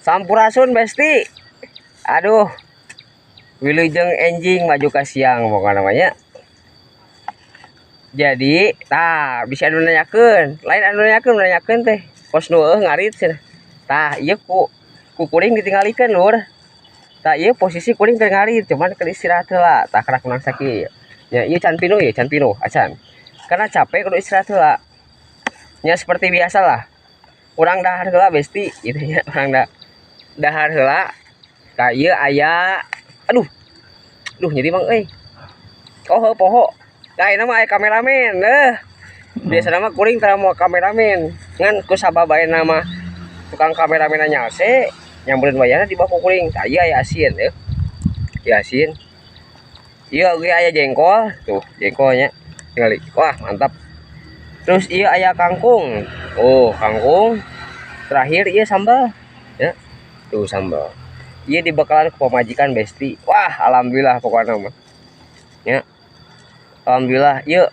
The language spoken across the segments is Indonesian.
Sampurasun besti. Aduh, wilujeng enjing maju ka siang pokoknya namanya. Jadi bisa anu nanyakeun, lain anu nanyakeun teh pos nu ngarit cenah. Ieu ku kuring ditinggalikeun lur. Ieu posisi kuring keur ngarit cuman keur istirahat heula karak menang sakieu. Ya ieu can pinu acan. Karena capek kudu istirahat heula. Ya seperti biasa lah. Urang dahar heula besti gitu nya, urang dahar heula. Ieu aya aduh jadi mang euy. Oh poho. Ayeuna mah aya kameramen. Biasana mah kuring tara mau kameramen. Ngan ku sababaeuna mah tukang kameramen nyaose nyamperin wayana di baku kuring. Ieu aya asin ya. Ieu asin. Ieu ge aya jengkol, tuh jengkolnya. Tingali. Wah, mantap. Terus ieu aya kangkung. Oh, kangkung. Terakhir ieu sambal. Ya. Tuh sambal. Ieu dibekalan ku pamajikan besti. Wah, alhamdulillah pokoknya mah. Ya. Alhamdulillah, yuk.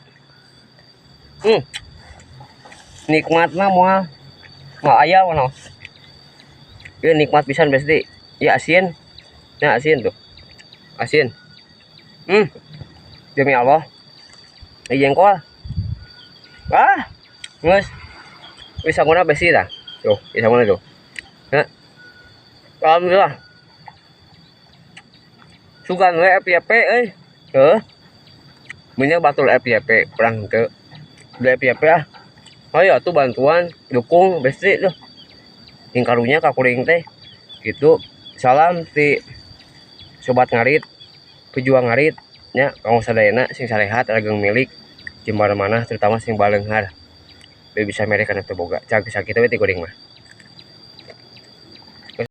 Nikmat mah moal aya mana. Ieu nikmat pisan besti. Ieu asin. Ya asin tuh. Asin. Demi Allah. Ieu jengkol. Wah. Geus. Bisa guna besti tah. Tuh, bisa guna tuh. Ya. Alhamdulillah. Sugan we FYP euy. Heuh. Minyak batul FYP kurang ke FYP ah. Oh ya tuh bantuan dukung besti tuh. Ingkarunya ka kuring teh. Gitu. Salam ti sobat ngarit, pejuang ngarit nya kamu sadayana sing sarehat rageng milik jembar mana terutama sing balenghar. Bisa mereka teu boga. Cag sakitu we ti kuring mah.